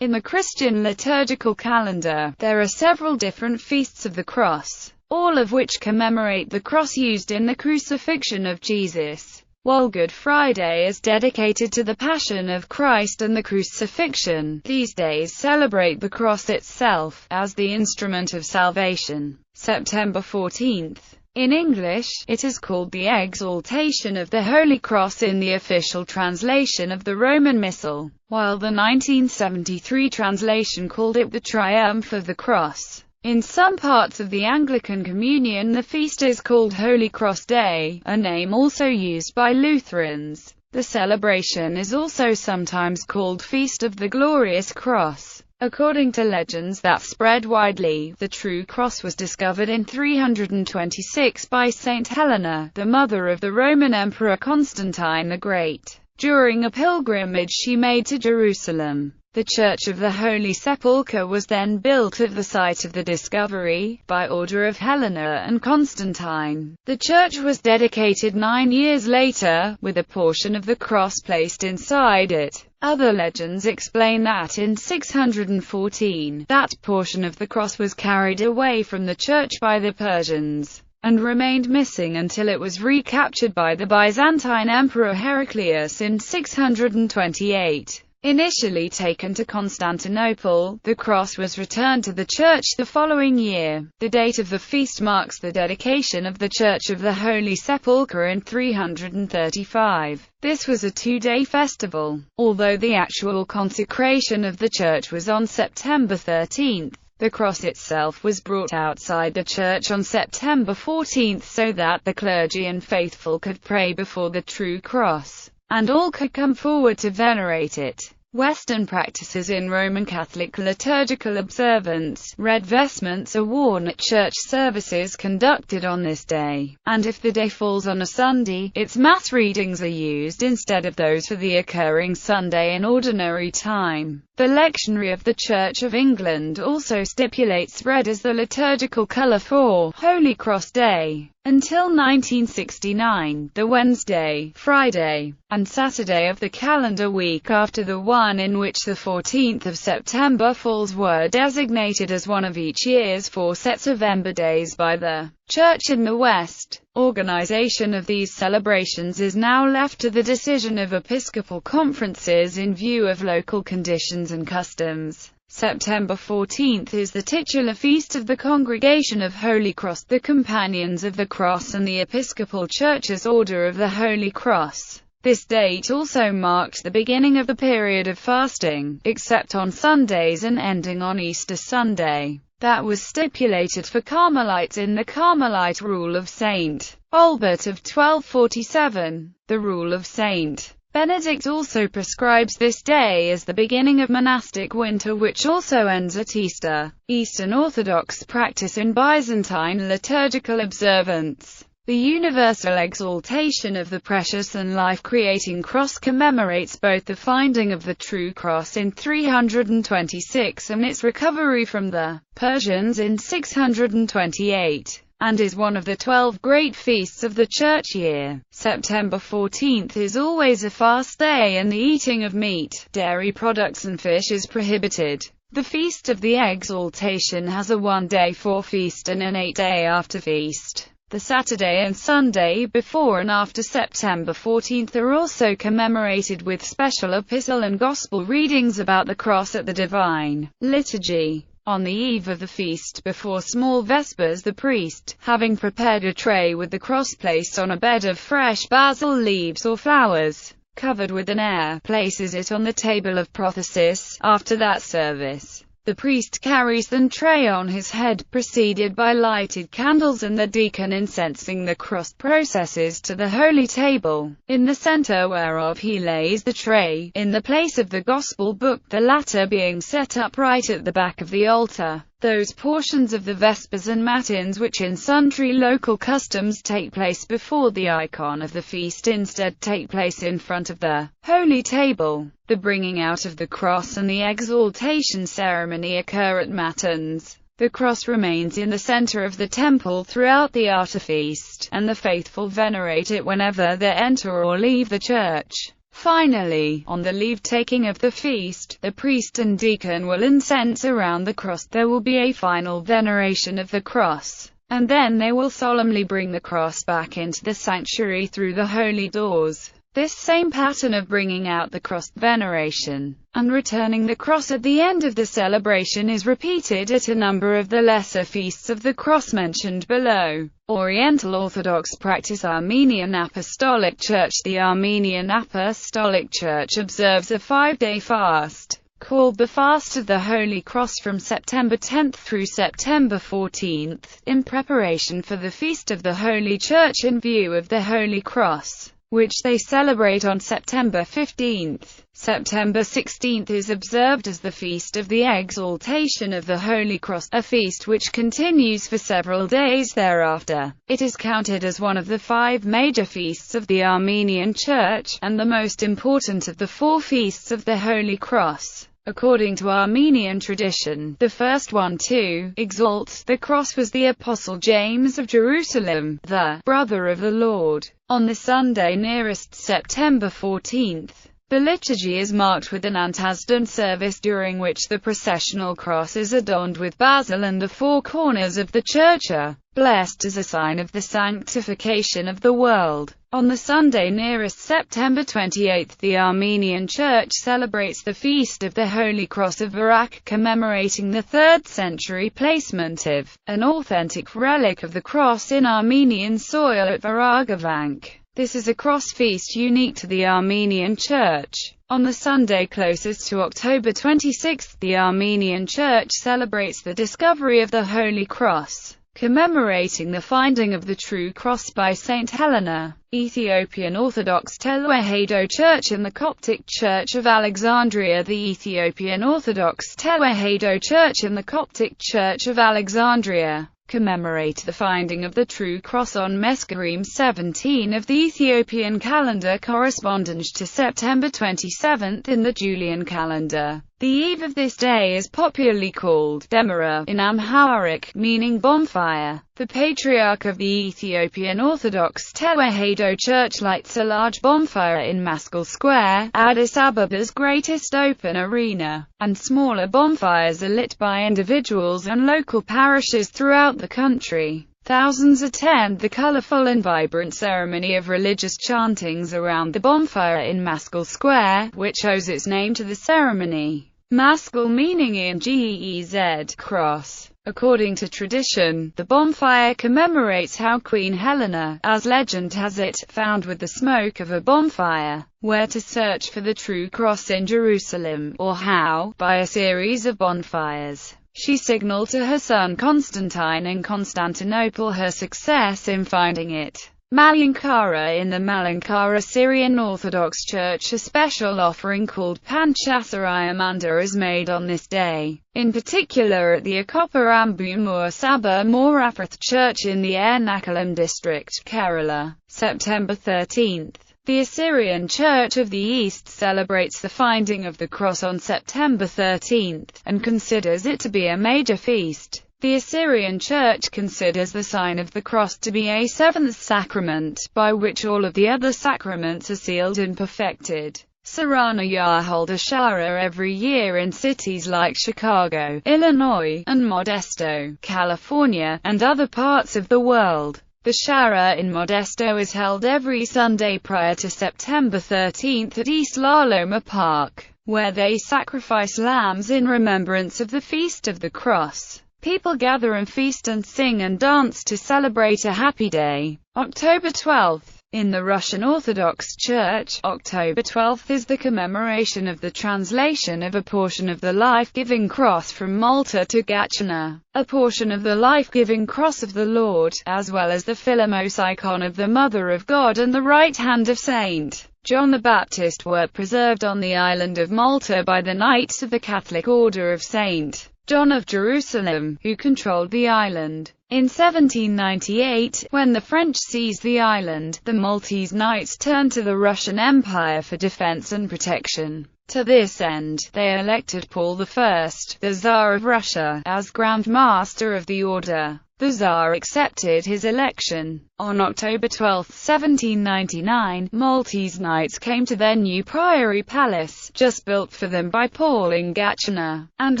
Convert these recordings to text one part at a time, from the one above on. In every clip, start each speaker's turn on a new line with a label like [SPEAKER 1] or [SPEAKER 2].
[SPEAKER 1] In the Christian liturgical calendar, there are several different feasts of the cross, all of which commemorate the cross used in the crucifixion of Jesus. While Good Friday is dedicated to the Passion of Christ and the crucifixion, these days celebrate the cross itself, as the instrument of salvation. September 14th. In English, it is called the Exaltation of the Holy Cross in the official translation of the Roman Missal, while the 1973 translation called it the Triumph of the Cross. In some parts of the Anglican Communion the feast is called Holy Cross Day, a name also used by Lutherans. The celebration is also sometimes called Feast of the Glorious Cross. According to legends that spread widely, the true cross was discovered in 326 by Saint Helena, the mother of the Roman Emperor Constantine the Great, during a pilgrimage she made to Jerusalem. The Church of the Holy Sepulchre was then built at the site of the discovery, by order of Helena and Constantine. The church was dedicated 9 years later, with a portion of the cross placed inside it. Other legends explain that in 614, that portion of the cross was carried away from the church by the Persians, and remained missing until it was recaptured by the Byzantine Emperor Heraclius in 628. Initially taken to Constantinople, the cross was returned to the church the following year. The date of the feast marks the dedication of the Church of the Holy Sepulchre in 335. This was a 2-day festival. Although the actual consecration of the church was on September 13th, the cross itself was brought outside the church on September 14th so that the clergy and faithful could pray before the true cross, and all could come forward to venerate it. Western practices in Roman Catholic liturgical observance, red vestments are worn at church services conducted on this day, and if the day falls on a Sunday, its mass readings are used instead of those for the occurring Sunday in ordinary time. The lectionary of the Church of England also stipulates red as the liturgical colour for Holy Cross Day. Until 1969, the Wednesday, Friday, and Saturday of the calendar week after the one in which the 14th of September falls were designated as one of each year's 4 sets of Ember Days by the Church in the West. Organization of these celebrations is now left to the decision of episcopal conferences in view of local conditions and customs. September 14th is the titular feast of the Congregation of Holy Cross, the Companions of the Cross and the Episcopal Church's Order of the Holy Cross. This date also marked the beginning of the period of fasting, except on Sundays and ending on Easter Sunday, that was stipulated for Carmelites in the Carmelite Rule of St. Albert of 1247. The Rule of St. Benedict also prescribes this day as the beginning of monastic winter, which also ends at Easter. Eastern Orthodox practice in Byzantine liturgical observance. The universal exaltation of the precious and life-creating cross commemorates both the finding of the true cross in 326 and its recovery from the Persians in 628. And is one of the 12 great feasts of the church year. September 14th is always a fast day and the eating of meat, dairy products and fish is prohibited. The Feast of the Exaltation has a 1-day forefeast and an 8-day afterfeast. The Saturday and Sunday before and after September 14th are also commemorated with special epistle and gospel readings about the cross at the Divine Liturgy. On the eve of the feast before small vespers, the priest, having prepared a tray with the cross placed on a bed of fresh basil leaves or flowers, covered with an air, places it on the table of prothesis. After that service, the priest carries the tray on his head, preceded by lighted candles, and the deacon, incensing the cross, processes to the holy table, in the center whereof he lays the tray, in the place of the gospel book, the latter being set upright at the back of the altar. Those portions of the Vespers and Matins which in sundry local customs take place before the icon of the feast instead take place in front of the holy table. The bringing out of the cross and the exaltation ceremony occur at Matins. The cross remains in the center of the temple throughout the afterfeast, and the faithful venerate it whenever they enter or leave the church. Finally, on the leave-taking of the feast, the priest and deacon will incense around the cross. There will be a final veneration of the cross, and then they will solemnly bring the cross back into the sanctuary through the holy doors. This same pattern of bringing out the cross, veneration, and returning the cross at the end of the celebration is repeated at a number of the lesser feasts of the cross mentioned below. Oriental Orthodox practice. Armenian Apostolic Church. The Armenian Apostolic Church observes a 5-day fast, called the Fast of the Holy Cross, from September 10th through September 14th, in preparation for the Feast of the Holy Church in view of the Holy Cross, which they celebrate on September 15th. September 16th is observed as the Feast of the Exaltation of the Holy Cross, a feast which continues for several days thereafter. It is counted as one of the 5 major feasts of the Armenian Church, and the most important of the 4 feasts of the Holy Cross. According to Armenian tradition, the first one to exalt the cross was the Apostle James of Jerusalem, the brother of the Lord. On the Sunday nearest September 14th, the liturgy is marked with an Antazdan service, during which the processional cross is adorned with basil and the 4 corners of the church are blessed as a sign of the sanctification of the world. On the Sunday nearest September 28th, the Armenian Church celebrates the Feast of the Holy Cross of Varak, commemorating the 3rd century placement of an authentic relic of the cross in Armenian soil at Varagavank. This is a cross feast unique to the Armenian Church. On the Sunday closest to October 26th, the Armenian Church celebrates the discovery of the Holy Cross, commemorating the finding of the true cross by Saint Helena. Ethiopian Orthodox Tewahedo Church and the Coptic Church of Alexandria. The Ethiopian Orthodox Tewahedo Church and the Coptic Church of Alexandria commemorate the finding of the true cross on Mescharim 17 of the Ethiopian calendar, corresponding to September 27th in the Julian calendar. The eve of this day is popularly called Demara in Amharic, meaning bonfire. The Patriarch of the Ethiopian Orthodox Tewahedo Church lights a large bonfire in Mascal Square, Addis Ababa's greatest open arena, and smaller bonfires are lit by individuals and local parishes throughout the country. Thousands attend the colorful and vibrant ceremony of religious chantings around the bonfire in Mascal Square, which owes its name to the ceremony. Mascal meaning in Gez, cross. According to tradition, the bonfire commemorates how Queen Helena, as legend has it, found with the smoke of a bonfire where to search for the true cross in Jerusalem, or how, by a series of bonfires, she signaled to her son Constantine in Constantinople her success in finding it. Malankara. In the Malankara Syrian Orthodox Church, a special offering called Panchasarayamanda is made on this day, in particular at the Akoparambu Sabha Moraprath Church in the Ernakulam district, Kerala. September 13th. The Assyrian Church of the East celebrates the finding of the cross on September 13th, and considers it to be a major feast. The Assyrian Church considers the sign of the cross to be a 7th sacrament, by which all of the other sacraments are sealed and perfected. Saranaya hold a Shara every year in cities like Chicago, Illinois, and Modesto, California, and other parts of the world. The Shara in Modesto is held every Sunday prior to September 13th at East La Loma Park, where they sacrifice lambs in remembrance of the Feast of the Cross. People gather and feast and sing and dance to celebrate a happy day. October 12th. In the Russian Orthodox Church, October 12th is the commemoration of the translation of a portion of the life-giving cross from Malta to Gatchina. A portion of the life-giving cross of the Lord, as well as the Philemos icon of the Mother of God and the right hand of Saint John the Baptist, were preserved on the island of Malta by the Knights of the Catholic Order of Saint John of Jerusalem, who controlled the island. In 1798, when the French seized the island, the Maltese Knights turned to the Russian Empire for defense and protection. To this end, they elected Paul I, the Tsar of Russia, as Grand Master of the Order. The Tsar accepted his election. On October 12, 1799, Maltese knights came to their new priory palace, just built for them by Paul in Gatchina, and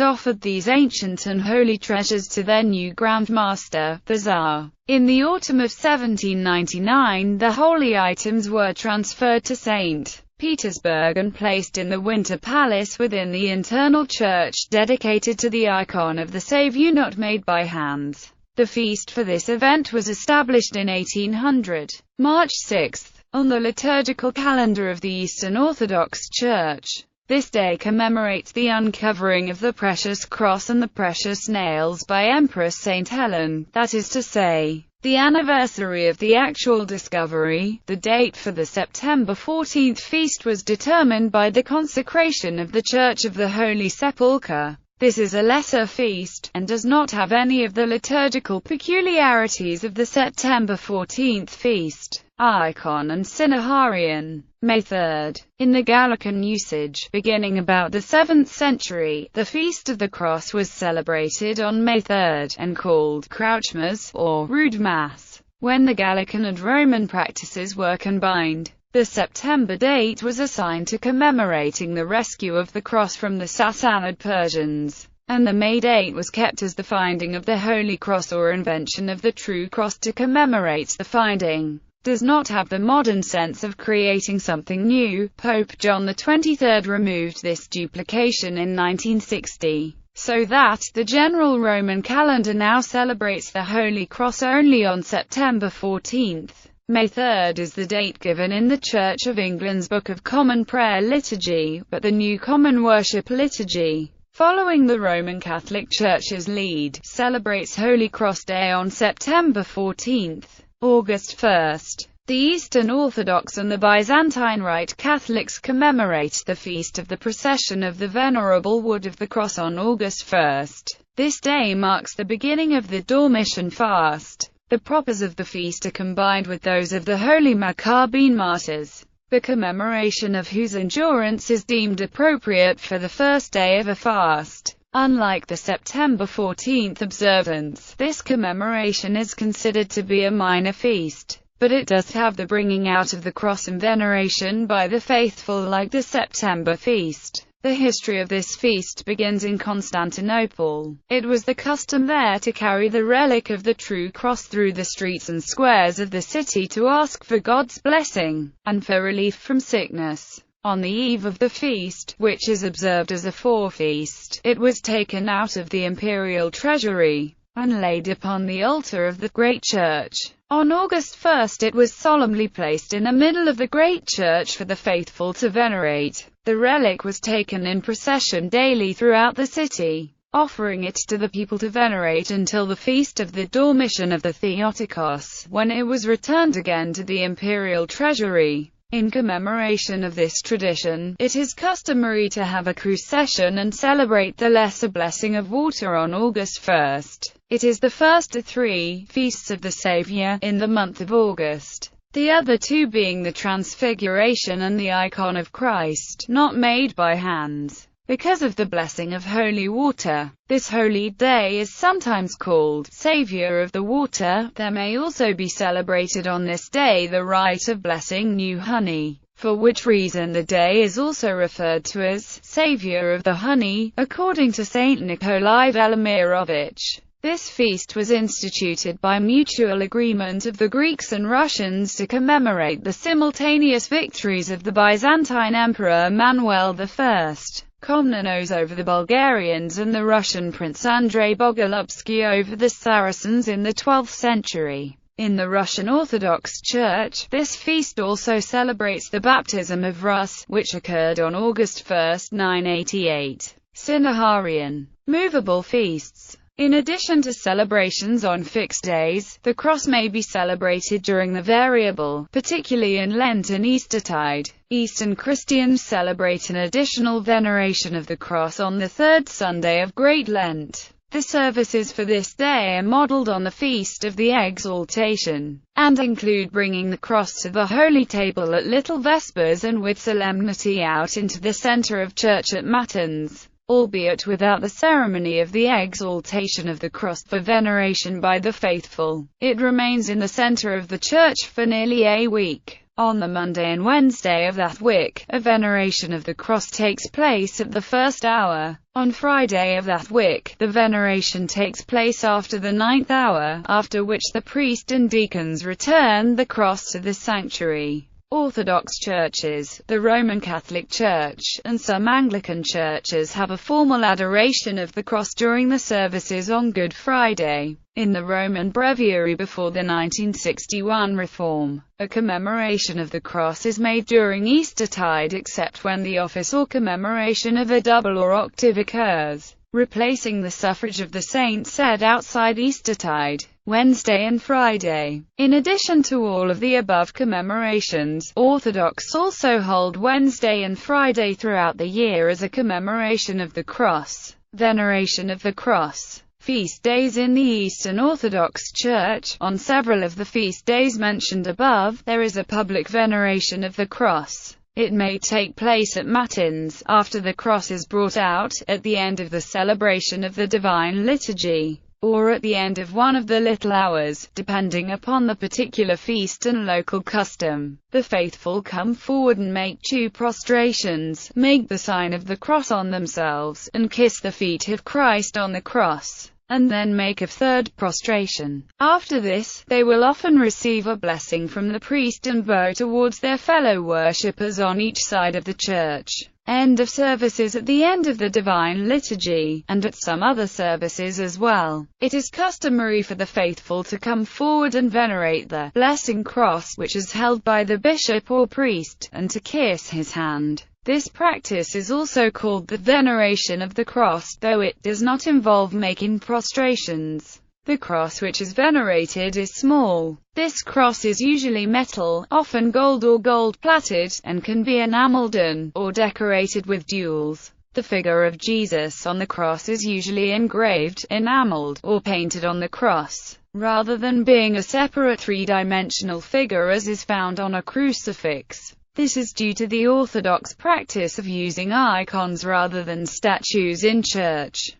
[SPEAKER 1] offered these ancient and holy treasures to their new Grand Master, the Tsar. In the autumn of 1799, the holy items were transferred to St. Petersburg and placed in the Winter Palace within the internal church, dedicated to the icon of the Saviour not made by hands. The feast for this event was established in 1800, March 6, on the liturgical calendar of the Eastern Orthodox Church. This day commemorates the uncovering of the precious cross and the precious nails by Empress Saint Helen, that is to say, the anniversary of the actual discovery. The date for the September 14th feast was determined by the consecration of the Church of the Holy Sepulchre. This is a lesser feast, and does not have any of the liturgical peculiarities of the September 14th feast. Icon and Sinaharian. May 3rd. In the Gallican usage, beginning about the 7th century, the Feast of the Cross was celebrated on May 3rd, and called Crouchmas, or Rude Mass. When the Gallican and Roman practices were combined, the September date was assigned to commemorating the rescue of the cross from the Sassanid Persians, and the May date was kept as the finding of the Holy Cross or invention of the true cross to commemorate the finding. Does not have the modern sense of creating something new. Pope John XXIII removed this duplication in 1960, so that the general Roman calendar now celebrates the Holy Cross only on September 14th. May 3rd is the date given in the Church of England's Book of Common Prayer liturgy, but the New Common Worship liturgy, following the Roman Catholic Church's lead, celebrates Holy Cross Day on September 14th. August 1st. The Eastern Orthodox and the Byzantine Rite Catholics commemorate the Feast of the Procession of the Venerable Wood of the Cross on August 1st. This day marks the beginning of the Dormition fast. The propers of the feast are combined with those of the Holy Maccabeen Martyrs, the commemoration of whose endurance is deemed appropriate for the first day of a fast. Unlike the September 14th observance, this commemoration is considered to be a minor feast, but it does have the bringing out of the cross and veneration by the faithful like the September feast. The history of this feast begins in Constantinople. It was the custom there to carry the relic of the true cross through the streets and squares of the city to ask for God's blessing, and for relief from sickness. On the eve of the feast, which is observed as a forefeast, it was taken out of the imperial treasury, and laid upon the altar of the great church. On August 1st it was solemnly placed in the middle of the great church for the faithful to venerate. The relic was taken in procession daily throughout the city, offering it to the people to venerate until the feast of the Dormition of the Theotokos, when it was returned again to the imperial treasury. In commemoration of this tradition, it is customary to have a procession and celebrate the Lesser Blessing of Water on August 1st. It is the first of 3 feasts of the Saviour in the month of August, the other 2 being the Transfiguration and the Icon of Christ, not made by hands. Because of the blessing of holy water, this holy day is sometimes called Saviour of the Water. There may also be celebrated on this day the rite of blessing new honey, for which reason the day is also referred to as Saviour of the Honey, according to Saint Nikolai Velimirovich. This feast was instituted by mutual agreement of the Greeks and Russians to commemorate the simultaneous victories of the Byzantine Emperor Manuel I. Komnenos over the Bulgarians and the Russian Prince Andrei Bogolyubsky over the Saracens in the 12th century. In the Russian Orthodox Church, this feast also celebrates the baptism of Rus, which occurred on August 1, 988. Sinaharian. Movable feasts. In addition to celebrations on fixed days, the cross may be celebrated during the variable, particularly in Lent and Eastertide. Eastern Christians celebrate an additional veneration of the cross on the 3rd Sunday of Great Lent. The services for this day are modeled on the Feast of the Exaltation, and include bringing the cross to the Holy Table at Little Vespers and with solemnity out into the center of church at Matins, albeit without the ceremony of the exaltation of the cross for veneration by the faithful. It remains in the center of the church for nearly a week. On the Monday and Wednesday of that week, a veneration of the cross takes place at the first hour. On Friday of that week, the veneration takes place after the 9th hour, after which the priest and deacons return the cross to the sanctuary. Orthodox churches, the Roman Catholic Church, and some Anglican churches have a formal adoration of the cross during the services on Good Friday. In the Roman Breviary before the 1961 reform, a commemoration of the cross is made during Eastertide except when the office or commemoration of a double or octave occurs, replacing the suffrage of the saint said outside Eastertide, Wednesday and Friday. In addition to all of the above commemorations, Orthodox also hold Wednesday and Friday throughout the year as a commemoration of the cross. Veneration of the cross. Feast days in the Eastern Orthodox Church. On several of the feast days mentioned above, there is a public veneration of the cross. It may take place at Matins, after the cross is brought out, at the end of the celebration of the Divine Liturgy, or at the end of one of the little hours, depending upon the particular feast and local custom. The faithful come forward and make 2 prostrations, make the sign of the cross on themselves, and kiss the feet of Christ on the cross, and then make a 3rd prostration. After this, they will often receive a blessing from the priest and bow towards their fellow worshippers on each side of the church. End of services at the end of the Divine Liturgy, and at some other services as well. It is customary for the faithful to come forward and venerate the blessing cross, which is held by the bishop or priest, and to kiss his hand. This practice is also called the veneration of the cross, though it does not involve making prostrations. The cross which is venerated is small. This cross is usually metal, often gold or gold-plated, and can be enameled or decorated with jewels. The figure of Jesus on the cross is usually engraved, enameled, or painted on the cross, rather than being a separate 3-dimensional figure as is found on a crucifix. This is due to the Orthodox practice of using icons rather than statues in church.